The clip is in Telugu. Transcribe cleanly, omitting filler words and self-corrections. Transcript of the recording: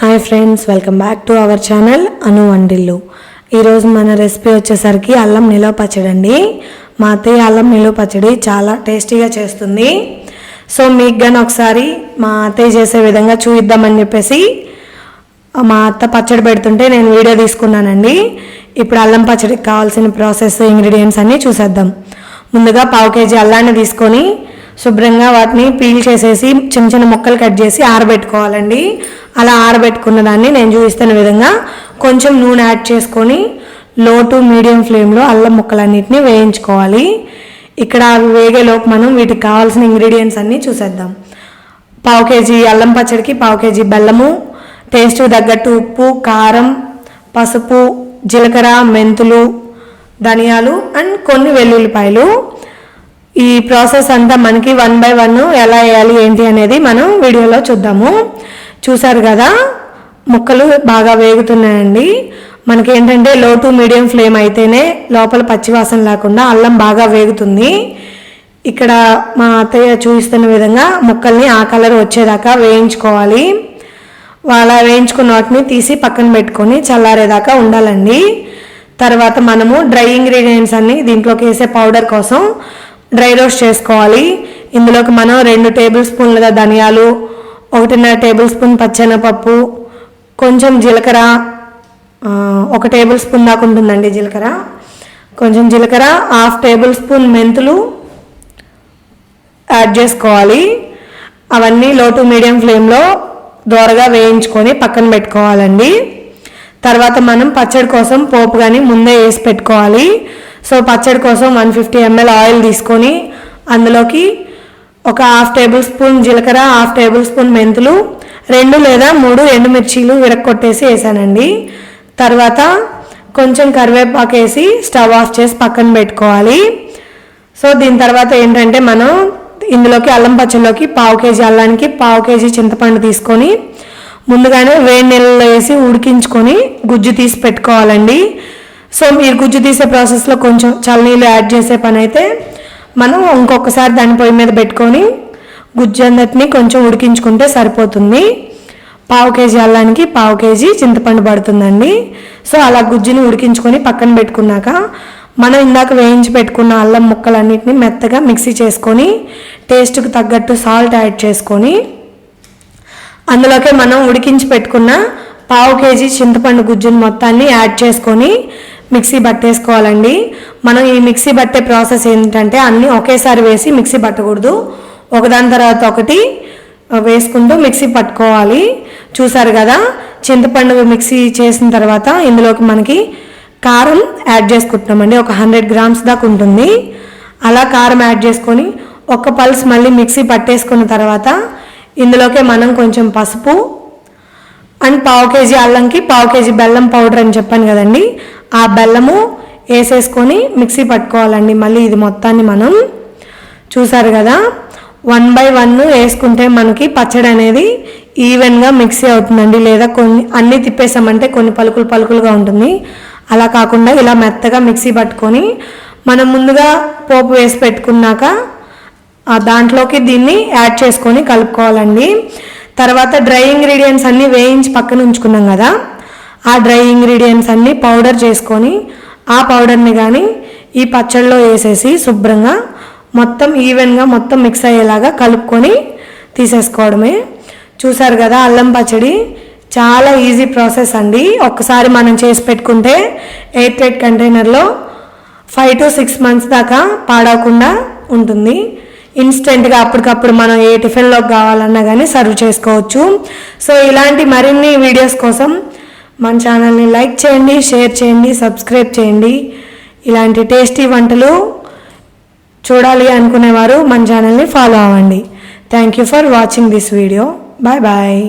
Hi friends, welcome back to our channel Anu వండిల్లు. ఈరోజు మన రెసిపీ వచ్చేసరికి అల్లం నిలవ పచ్చడి అండి. మా అత్తయ్య అల్లం నిలవ పచ్చడి చాలా టేస్టీగా చేస్తుంది. సో మీకు కానీ ఒకసారి మా అత్తయ్య చేసే విధంగా చూద్దామని చెప్పేసి మా అత్త పచ్చడి పెడుతుంటే నేను వీడియో తీసుకున్నానండి. ఇప్పుడు అల్లం పచ్చడికి కావాల్సిన ప్రాసెస్, ఇంగ్రీడియంట్స్ అన్నీ చూసేద్దాం. ముందుగా 1/2 kg అల్లాన్ని తీసుకొని శుభ్రంగా వాటిని పీల్ చేసేసి చిన్న చిన్న ముక్కలు కట్ చేసి ఆరబెట్టుకోవాలండి. అలా ఆరబెట్టుకున్న దాన్ని నేను చూపిస్తున్న విధంగా కొంచెం నూనె యాడ్ చేసుకొని లో టు మీడియం ఫ్లేమ్లో అల్లం ముక్కలన్నిటిని వేయించుకోవాలి. ఇక్కడ అవి వేగేలోపు మనం వీటికి కావాల్సిన ఇంగ్రీడియంట్స్ అన్నీ చూసేద్దాం. 1/2 kg అల్లం పచ్చడికి 1/2 kg బెల్లము, టేస్ట్కి తగ్గట్టు ఉప్పు, కారం, పసుపు, జీలకర్ర, మెంతులు, ధనియాలు అండ్ కొన్ని వెల్లుల్లిపాయలు. ఈ ప్రాసెస్ అంతా మనకి 1 by 1 ఎలా వేయాలి ఏంటి అనేది మనం వీడియోలో చూద్దాము. చూసారు కదా, ముక్కలు బాగా వేగుతున్నాయండి. మనకి ఏంటంటే లో టు మీడియం ఫ్లేమ్ అయితేనే లోపల పచ్చివాసన లేకుండా అల్లం బాగా వేగుతుంది. ఇక్కడ మా అత్తయ్య చూపిస్తున్న విధంగా ముక్కల్ని ఆ కలర్ వచ్చేదాకా వేయించుకోవాలి. అలా వేయించుకున్న వాటిని తీసి పక్కన పెట్టుకొని చల్లారేదాకా ఉండాలండి. తర్వాత మనము డ్రై ఇంగ్రీడియంట్స్ అన్ని దీంట్లోకి వేసే పౌడర్ కోసం డ్రై రోస్ట్ చేసుకోవాలి. ఇందులోకి మనం 2 టేబుల్ స్పూన్ల ధనియాలు, 1.5 టేబుల్ స్పూన్ పచ్చెనపప్పు, కొంచెం జీలకర్ర, 1 టేబుల్ స్పూన్ దాకా ఉంటుందండి జీలకర్ర, కొంచెం జీలకర్ర, 1/2 టేబుల్ స్పూన్ మెంతులు యాడ్ చేసుకోవాలి. అవన్నీ లో టు మీడియం ఫ్లేమ్లో దోరగా వేయించుకొని పక్కన పెట్టుకోవాలండి. తర్వాత మనం పచ్చడి కోసం పోపు కానీ ముందే వేసి పెట్టుకోవాలి. సో పచ్చడి కోసం 150 ml ఆయిల్ తీసుకొని అందులోకి 1/2 టేబుల్ స్పూన్ జీలకర్ర, 1/2 టేబుల్ స్పూన్ మెంతులు, 2 లేదా 3 ఎండుమిర్చీలు విరక్కొట్టేసి వేసానండి. తర్వాత కొంచెం కరివేపాకు వేసి స్టవ్ ఆఫ్ చేసి పక్కన పెట్టుకోవాలి. సో దీని తర్వాత ఏంటంటే మనం ఇందులోకి అల్లం పచ్చడిలోకి 1/2 kg అల్లానికి 1/2 kg చింతపండు తీసుకొని ముందుగానే వేడి నీళ్ళలో వేసి ఉడికించుకొని గుజ్జు తీసి పెట్టుకోవాలండి. సో మీరు గుజ్జు తీసే ప్రాసెస్లో కొంచెం చల్లనీళ్ళు యాడ్ చేసే పని అయితే మనం ఇంకొకసారి దాని పొయ్యి మీద పెట్టుకొని గుజ్జు అందటిని కొంచెం ఉడికించుకుంటే సరిపోతుంది. 1/2 kg అల్లానికి 1/2 kg చింతపండు పడుతుందండి. సో అలా గుజ్జుని ఉడికించుకొని పక్కన పెట్టుకున్నాక మనం ఇందాక వేయించి పెట్టుకున్న అల్లం ముక్కలన్నిటిని మెత్తగా మిక్సీ చేసుకొని టేస్ట్కి తగ్గట్టు సాల్ట్ యాడ్ చేసుకొని అందులోకే మనం ఉడికించి పెట్టుకున్న 1/2 kg చింతపండు గుజ్జుని మొత్తాన్ని యాడ్ చేసుకొని మిక్సీ పట్టేసుకోవాలండి. మనం ఈ మిక్సీ పట్టే ప్రాసెస్ ఏంటంటే అన్నీ ఒకేసారి వేసి మిక్సీ పట్టకూడదు, ఒకదాని తర్వాత ఒకటి వేసుకుంటూ మిక్సీ పట్టుకోవాలి. చూసారు కదా, చింతపండు మిక్సీ చేసిన తర్వాత ఇందులోకి మనకి కారం యాడ్ చేసుకుంటున్నామండి. 100 grams దాకా ఉంటుంది. అలా కారం యాడ్ చేసుకొని ఒక పల్స్ మళ్ళీ మిక్సీ పట్టేసుకున్న తర్వాత ఇందులోకే మనం కొంచెం పసుపు అండ్ 1/2 kg అల్లంకి 1/2 kg బెల్లం పౌడర్ అని చెప్పాను కదండి, ఆ బెల్లము వేసేసుకొని మిక్సీ పట్టుకోవాలండి. మళ్ళీ ఇది మొత్తాన్ని మనం చూసారు కదా 1 by 1 వేసుకుంటే మనకి పచ్చడి అనేది ఈవెన్గా మిక్సీ అవుతుందండి. లేదా కొన్ని అన్నీ తిప్పేసామంటే కొన్ని పలుకులు పలుకులుగా ఉంటుంది. అలా కాకుండా ఇలా మెత్తగా మిక్సీ పట్టుకొని మనం ముందుగా పోపు వేసి పెట్టుకున్నాక దాంట్లోకి దీన్ని యాడ్ చేసుకొని కలుపుకోవాలండి. తర్వాత డ్రై ఇంగ్రీడియంట్స్ అన్నీ వేయించి పక్కన ఉంచుకున్నాం కదా, ఆ డ్రై ఇంగ్రీడియంట్స్ అన్నీ పౌడర్ చేసుకొని ఆ పౌడర్ని కానీ ఈ పచ్చళ్ళలో వేసేసి శుభ్రంగా మొత్తం ఈవెన్గా మొత్తం మిక్స్ అయ్యేలాగా కలుపుకొని తీసేసుకోవడమే. చూసారు కదా, అల్లం పచ్చడి చాలా ఈజీ ప్రాసెస్ అండి. ఒక్కసారి మనం చేసి పెట్టుకుంటే 8 కంటైనర్లో 5 to 6 months దాకా పాడవకుండా ఉంటుంది. ఇన్స్టెంట్గా అప్పటికప్పుడు మనం ఏ టిఫిన్లోకి కావాలన్నా కానీ సర్వ్ చేసుకోవచ్చు. సో ఇలాంటి మరిన్ని వీడియోస్ కోసం మన ఛానల్ని లైక్ చేయండి, షేర్ చేయండి, సబ్స్క్రైబ్ చేయండి. ఇలాంటి టేస్టీ వంటలు చూడాలి అనుకునేవారు మన ఛానల్ని ఫాలో అవ్వండి. Thank you for watching this video. Bye bye.